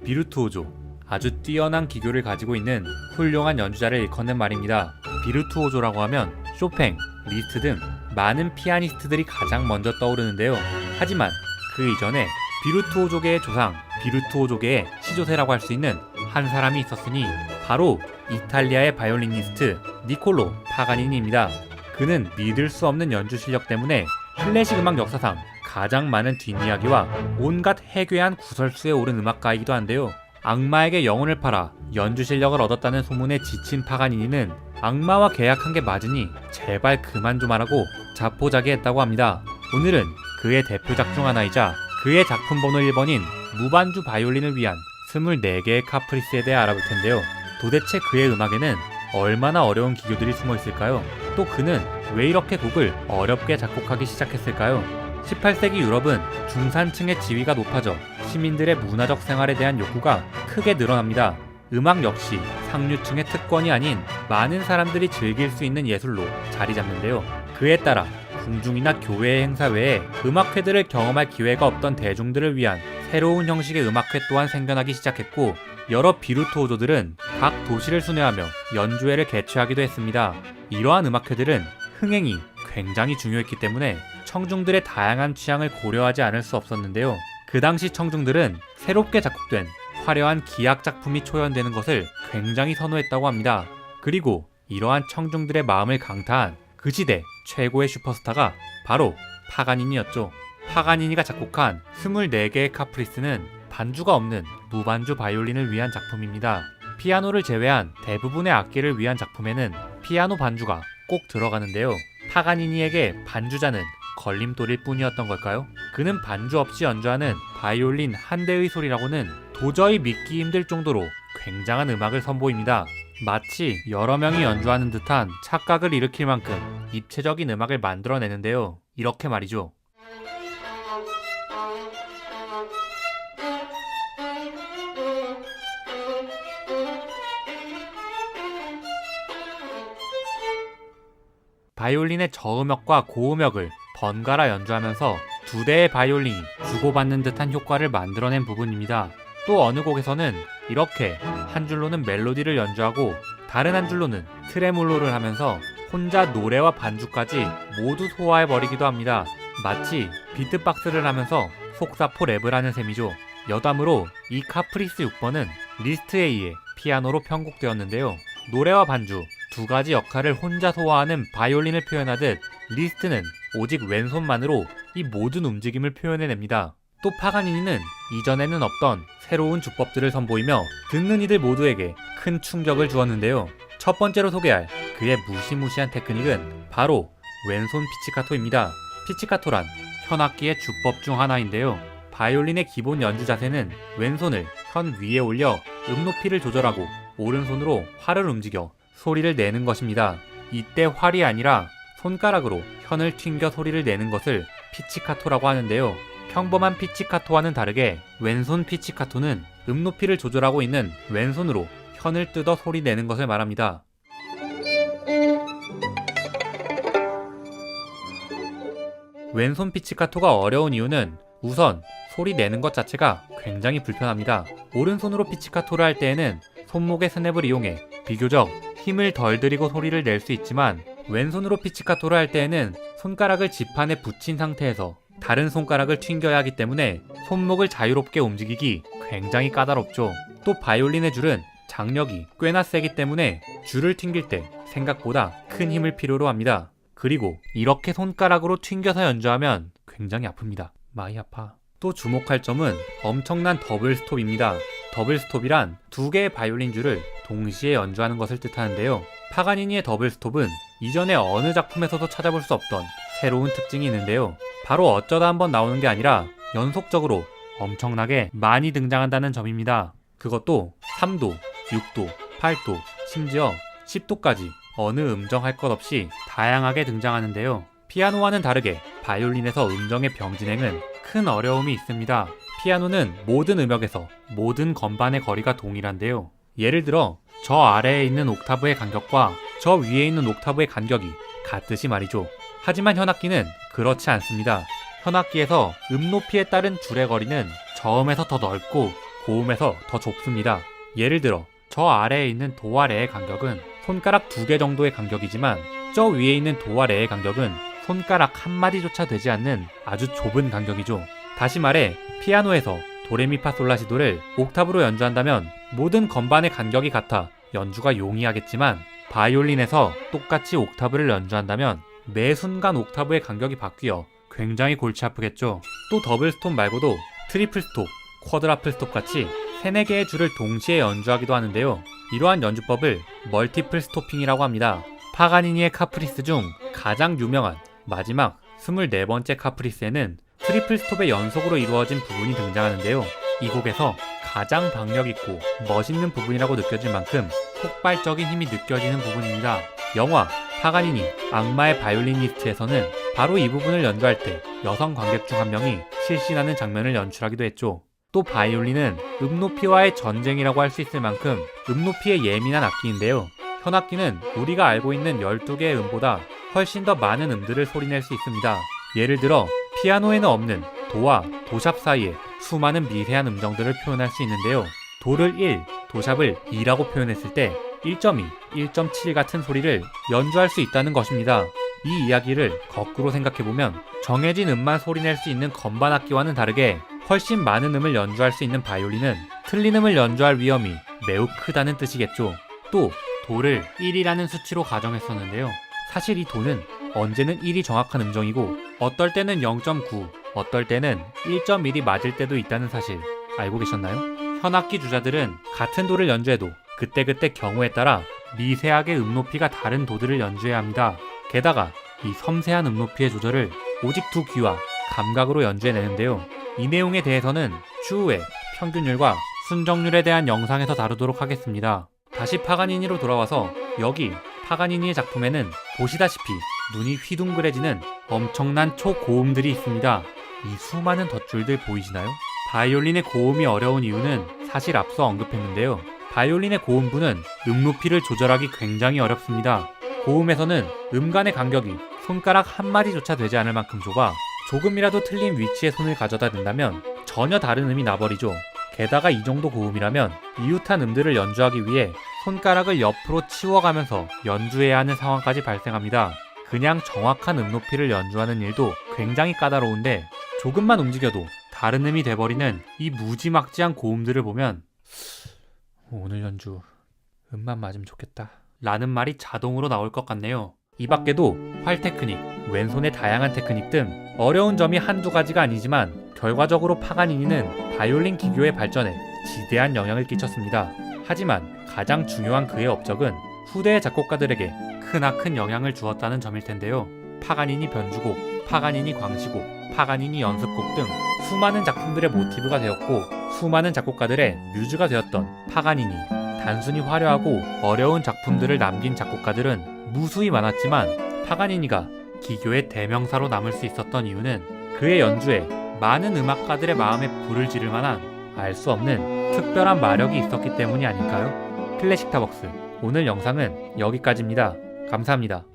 비르투오조, 아주 뛰어난 기교를 가지고 있는 훌륭한 연주자를 일컫는 말입니다. 비르투오조라고 하면 쇼팽, 리스트 등 많은 피아니스트들이 가장 먼저 떠오르는데요. 하지만 그 이전에 비르투오조계의 조상, 비르투오조계의 시조세라고 할 수 있는 한 사람이 있었으니 바로 이탈리아의 바이올리니스트 니콜로 파가니니입니다. 그는 믿을 수 없는 연주 실력 때문에 클래식 음악 역사상 가장 많은 뒷이야기와 온갖 해괴한 구설수에 오른 음악가이기도 한데요. 악마에게 영혼을 팔아 연주 실력을 얻었다는 소문에 지친 파가니니는 악마와 계약한 게 맞으니 제발 그만 좀 하라고 자포자기했다고 합니다. 오늘은 그의 대표작 중 하나이자 그의 작품 번호 1번인 무반주 바이올린을 위한 24개의 카프리스에 대해 알아볼 텐데요. 도대체 그의 음악에는 얼마나 어려운 기교들이 숨어 있을까요? 또 그는 왜 이렇게 곡을 어렵게 작곡하기 시작했을까요? 18세기 유럽은 중산층의 지위가 높아져 시민들의 문화적 생활에 대한 욕구가 크게 늘어납니다. 음악 역시 상류층의 특권이 아닌 많은 사람들이 즐길 수 있는 예술로 자리 잡는데요. 그에 따라 궁중이나 교회 행사 외에 음악회들을 경험할 기회가 없던 대중들을 위한 새로운 형식의 음악회 또한 생겨나기 시작했고, 여러 비르투오조들은 각 도시를 순회하며 연주회를 개최하기도 했습니다. 이러한 음악회들은 흥행이 굉장히 중요했기 때문에 청중들의 다양한 취향을 고려하지 않을 수 없었는데요. 그 당시 청중들은 새롭게 작곡된 화려한 기악 작품이 초연되는 것을 굉장히 선호했다고 합니다. 그리고 이러한 청중들의 마음을 강타한 그 시대 최고의 슈퍼스타가 바로 파가니니였죠. 파가니니가 작곡한 24개의 카프리스는 반주가 없는 무반주 바이올린을 위한 작품입니다. 피아노를 제외한 대부분의 악기를 위한 작품에는 피아노 반주가 꼭 들어가는데요. 파가니니에게 반주자는 걸림돌일 뿐이었던 걸까요? 그는 반주 없이 연주하는 바이올린 한 대의 소리라고는 도저히 믿기 힘들 정도로 굉장한 음악을 선보입니다. 마치 여러 명이 연주하는 듯한 착각을 일으킬 만큼 입체적인 음악을 만들어내는데요. 이렇게 말이죠. 바이올린의 저음역과 고음역을 번갈아 연주하면서 두 대의 바이올린이 주고받는 듯한 효과를 만들어낸 부분입니다. 또 어느 곡에서는 이렇게 한 줄로는 멜로디를 연주하고 다른 한 줄로는 트레몰로를 하면서 혼자 노래와 반주까지 모두 소화해버리기도 합니다. 마치 비트박스를 하면서 속사포 랩을 하는 셈이죠. 여담으로 이 카프리스 6번은 리스트에 의해 피아노로 편곡되었는데요. 노래와 반주 두 가지 역할을 혼자 소화하는 바이올린을 표현하듯 리스트는 오직 왼손만으로 이 모든 움직임을 표현해냅니다. 또 파가니니는 이전에는 없던 새로운 주법들을 선보이며 듣는 이들 모두에게 큰 충격을 주었는데요. 첫 번째로 소개할 그의 무시무시한 테크닉은 바로 왼손 피치카토입니다. 피치카토란 현악기의 주법 중 하나인데요. 바이올린의 기본 연주 자세는 왼손을 현 위에 올려 음 높이를 조절하고 오른손으로 활을 움직여 소리를 내는 것입니다. 이때 활이 아니라 손가락으로 현을 튕겨 소리를 내는 것을 피치카토라고 하는데요. 평범한 피치카토와는 다르게 왼손 피치카토는 음 높이를 조절하고 있는 왼손으로 현을 뜯어 소리 내는 것을 말합니다. 왼손 피치카토가 어려운 이유는 우선 소리 내는 것 자체가 굉장히 불편합니다. 오른손으로 피치카토를 할 때에는 손목의 스냅을 이용해 비교적 힘을 덜 들이고 소리를 낼 수 있지만 왼손으로 피치카토를 할 때에는 손가락을 지판에 붙인 상태에서 다른 손가락을 튕겨야 하기 때문에 손목을 자유롭게 움직이기 굉장히 까다롭죠. 또 바이올린의 줄은 장력이 꽤나 세기 때문에 줄을 튕길 때 생각보다 큰 힘을 필요로 합니다. 그리고 이렇게 손가락으로 튕겨서 연주하면 굉장히 아픕니다. 많이 아파. 또 주목할 점은 엄청난 더블 스톱입니다. 더블 스톱이란 두 개의 바이올린 줄을 동시에 연주하는 것을 뜻하는데요. 파가니니의 더블 스톱은 이전의 어느 작품에서도 찾아볼 수 없던 새로운 특징이 있는데요. 바로 어쩌다 한번 나오는 게 아니라 연속적으로 엄청나게 많이 등장한다는 점입니다. 그것도 3도, 6도, 8도, 심지어 10도까지 어느 음정 할 것 없이 다양하게 등장하는데요. 피아노와는 다르게 바이올린에서 음정의 병진행은 큰 어려움이 있습니다. 피아노는 모든 음역에서 모든 건반의 거리가 동일한데요. 예를 들어 저 아래에 있는 옥타브의 간격과 저 위에 있는 옥타브의 간격이 같듯이 말이죠. 하지만 현악기는 그렇지 않습니다. 현악기에서 음 높이에 따른 줄의 거리는 저음에서 더 넓고 고음에서 더 좁습니다. 예를 들어 저 아래에 있는 도 아래의 간격은 손가락 2개 정도의 간격이지만 저 위에 있는 도 아래의 간격은 손가락 한 마디조차 되지 않는 아주 좁은 간격이죠. 다시 말해 피아노에서 도레미파솔라시도를 옥타브로 연주한다면 모든 건반의 간격이 같아 연주가 용이하겠지만 바이올린에서 똑같이 옥타브를 연주한다면 매 순간 옥타브의 간격이 바뀌어 굉장히 골치 아프겠죠. 또 더블 스톱 말고도 트리플 스톱, 쿼드라플 스톱 같이 3, 4개의 줄을 동시에 연주하기도 하는데요. 이러한 연주법을 멀티플 스토핑이라고 합니다. 파가니니의 카프리스 중 가장 유명한 마지막 24번째 카프리스에는 트리플 스톱의 연속으로 이루어진 부분이 등장하는데요. 이 곡에서 가장 박력있고 멋있는 부분이라고 느껴질 만큼 폭발적인 힘이 느껴지는 부분입니다. 영화 파가니니 악마의 바이올리니스트에서는 바로 이 부분을 연주할 때 여성 관객 중 한 명이 실신하는 장면을 연출하기도 했죠. 또 바이올린은 음높이와의 전쟁이라고 할 수 있을 만큼 음높이에 예민한 악기인데요. 현악기는 우리가 알고 있는 12개의 음보다 훨씬 더 많은 음들을 소리낼 수 있습니다. 예를 들어 피아노에는 없는 도와 도샵 사이에 수많은 미세한 음정들을 표현할 수 있는데요. 도를 1, 도샵을 2라고 표현했을 때 1.2, 1.7 같은 소리를 연주할 수 있다는 것입니다. 이 이야기를 거꾸로 생각해보면 정해진 음만 소리낼 수 있는 건반 악기와는 다르게 훨씬 많은 음을 연주할 수 있는 바이올린은 틀린 음을 연주할 위험이 매우 크다는 뜻이겠죠. 또 도를 1이라는 수치로 가정했었는데요. 사실 이 도는 언제는 1이 정확한 음정이고 어떨 때는 0.9, 어떨 때는 1.1이 맞을 때도 있다는 사실 알고 계셨나요? 현악기 주자들은 같은 도를 연주해도 그때그때 경우에 따라 미세하게 음높이가 다른 도들을 연주해야 합니다. 게다가 이 섬세한 음높이의 조절을 오직 두 귀와 감각으로 연주해내는데요. 이 내용에 대해서는 추후에 평균율과 순정률에 대한 영상에서 다루도록 하겠습니다. 다시 파가니니로 돌아와서 여기 파가니니의 작품에는 보시다시피 눈이 휘둥그레지는 엄청난 초고음들이 있습니다. 이 수많은 덧줄들 보이시나요? 바이올린의 고음이 어려운 이유는 사실 앞서 언급했는데요. 바이올린의 고음부는 음 높이를 조절하기 굉장히 어렵습니다. 고음에서는 음 간의 간격이 손가락 한 마디조차 되지 않을 만큼 좁아 조금이라도 틀린 위치에 손을 가져다 댄다면 전혀 다른 음이 나버리죠. 게다가 이 정도 고음이라면 이웃한 음들을 연주하기 위해 손가락을 옆으로 치워가면서 연주해야 하는 상황까지 발생합니다. 그냥 정확한 음 높이를 연주하는 일도 굉장히 까다로운데 조금만 움직여도 다른 음이 돼버리는 이 무지막지한 고음들을 보면 오늘 연주 음만 맞으면 좋겠다 라는 말이 자동으로 나올 것 같네요. 이 밖에도 활 테크닉, 왼손의 다양한 테크닉 등 어려운 점이 한두 가지가 아니지만 결과적으로 파가니니는 바이올린 기교의 발전에 지대한 영향을 끼쳤습니다. 하지만 가장 중요한 그의 업적은 후대의 작곡가들에게 크나큰 영향을 주었다는 점일 텐데요. 파가니니 변주곡, 파가니니 광시곡, 파가니니 연습곡 등 수많은 작품들의 모티브가 되었고 수많은 작곡가들의 뮤즈가 되었던 파가니니. 단순히 화려하고 어려운 작품들을 남긴 작곡가들은 무수히 많았지만 파가니니가 기교의 대명사로 남을 수 있었던 이유는 그의 연주에 많은 음악가들의 마음에 불을 지를 만한 알 수 없는 특별한 마력이 있었기 때문이 아닐까요? 클래식타벅스 오늘 영상은 여기까지입니다. 감사합니다.